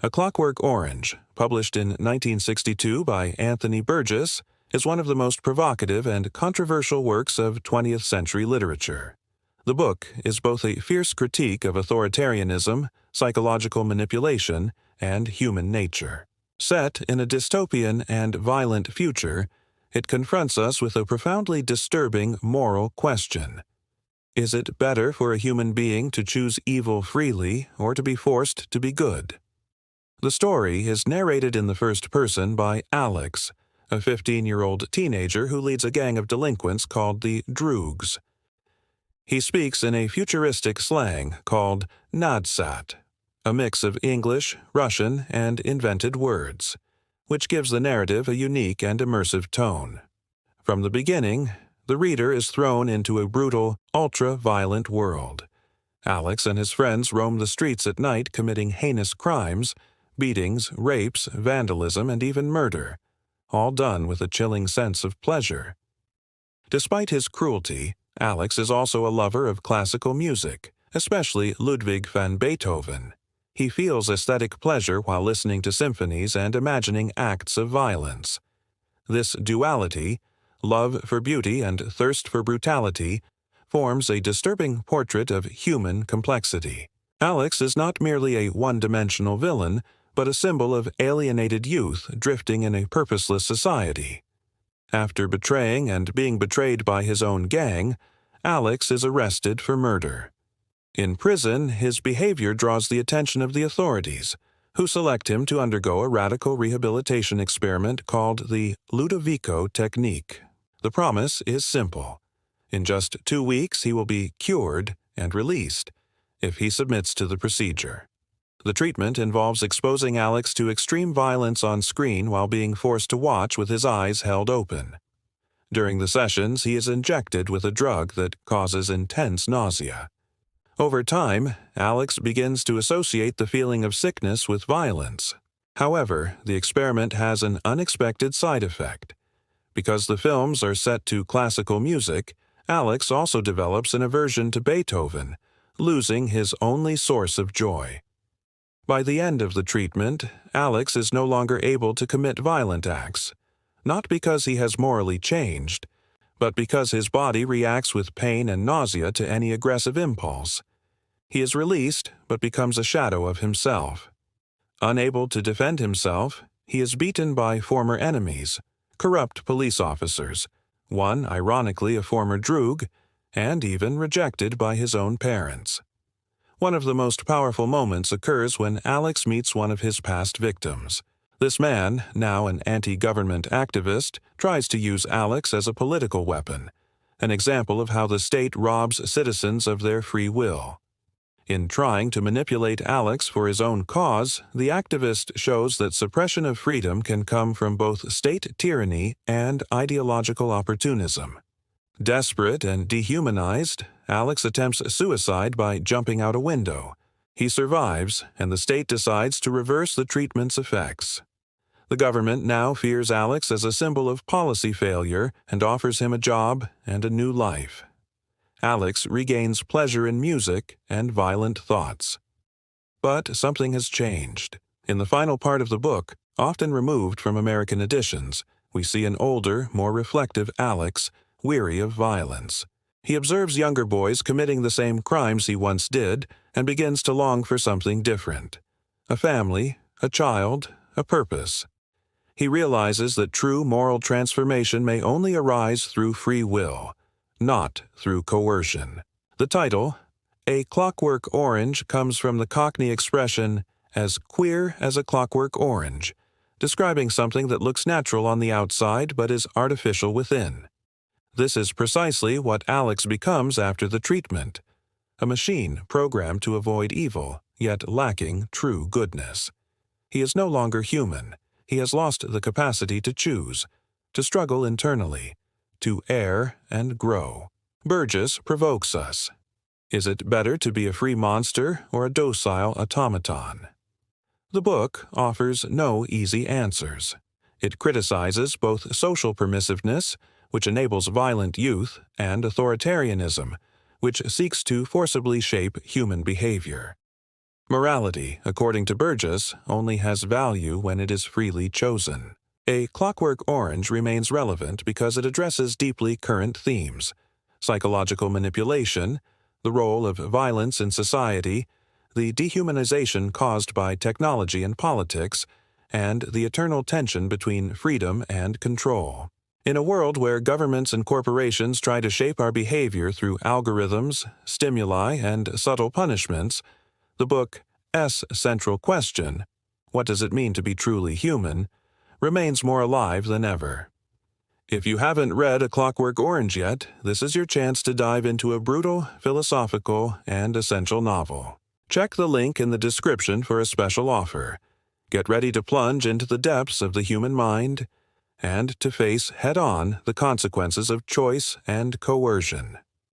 A Clockwork Orange, published in 1962 by Anthony Burgess, is one of the most provocative and controversial works of 20th century literature. The book is both a fierce critique of authoritarianism, psychological manipulation, and human nature. Set in a dystopian and violent future, it confronts us with a profoundly disturbing moral question. Is it better for a human being to choose evil freely or to be forced to be good? The story is narrated in the first person by Alex, a 15-year-old teenager who leads a gang of delinquents called the Droogs. He speaks in a futuristic slang called nadsat, a mix of English, Russian, and invented words, which gives the narrative a unique and immersive tone. From the beginning, the reader is thrown into a brutal, ultra-violent world. Alex and his friends roam the streets at night committing heinous crimes, beatings, rapes, vandalism, and even murder, all done with a chilling sense of pleasure. Despite his cruelty, Alex is also a lover of classical music, especially Ludwig van Beethoven. He feels aesthetic pleasure while listening to symphonies and imagining acts of violence. This duality, love for beauty and thirst for brutality, forms a disturbing portrait of human complexity. Alex is not merely a one-dimensional villain, but a symbol of alienated youth drifting in a purposeless society. After betraying and being betrayed by his own gang, Alex is arrested for murder. In prison, his behavior draws the attention of the authorities, who select him to undergo a radical rehabilitation experiment called the Ludovico technique. The promise is simple. In just 2 weeks, he will be cured and released if he submits to the procedure. The treatment involves exposing Alex to extreme violence on screen while being forced to watch with his eyes held open. During the sessions, he is injected with a drug that causes intense nausea. Over time, Alex begins to associate the feeling of sickness with violence. However, the experiment has an unexpected side effect. Because the films are set to classical music, Alex also develops an aversion to Beethoven, losing his only source of joy. By the end of the treatment, Alex is no longer able to commit violent acts, not because he has morally changed, but because his body reacts with pain and nausea to any aggressive impulse. He is released, but becomes a shadow of himself. Unable to defend himself, he is beaten by former enemies, corrupt police officers, one ironically a former Droog, and even rejected by his own parents. One of the most powerful moments occurs when Alex meets one of his past victims. This man, now an anti-government activist, tries to use Alex as a political weapon, an example of how the state robs citizens of their free will. In trying to manipulate Alex for his own cause, the activist shows that suppression of freedom can come from both state tyranny and ideological opportunism. Desperate and dehumanized, Alex attempts suicide by jumping out a window. He survives, and the state decides to reverse the treatment's effects. The government now fears Alex as a symbol of policy failure and offers him a job and a new life. Alex regains pleasure in music and violent thoughts. But something has changed. In the final part of the book, often removed from American editions, we see an older, more reflective Alex, weary of violence. He observes younger boys committing the same crimes he once did and begins to long for something different. A family, a child, a purpose. He realizes that true moral transformation may only arise through free will, not through coercion. The title, A Clockwork Orange, comes from the Cockney expression, as queer as a clockwork orange, describing something that looks natural on the outside but is artificial within. This is precisely what Alex becomes after the treatment, a machine programmed to avoid evil, yet lacking true goodness. He is no longer human. He has lost the capacity to choose, to struggle internally, to err and grow. Burgess provokes us. Is it better to be a free monster or a docile automaton? The book offers no easy answers. It criticizes both social permissiveness, which enables violent youth, and authoritarianism, which seeks to forcibly shape human behavior. Morality, according to Burgess, only has value when it is freely chosen. A Clockwork Orange remains relevant because it addresses deeply current themes: psychological manipulation, the role of violence in society, the dehumanization caused by technology and politics, and the eternal tension between freedom and control. In a world where governments and corporations try to shape our behavior through algorithms, stimuli, and subtle punishments, the book's central question, "What does it mean to be truly human?" remains more alive than ever. If you haven't read A Clockwork Orange yet, this is your chance to dive into a brutal, philosophical, and essential novel. Check the link in the description for a special offer. Get ready to plunge into the depths of the human mind and to face head-on the consequences of choice and coercion.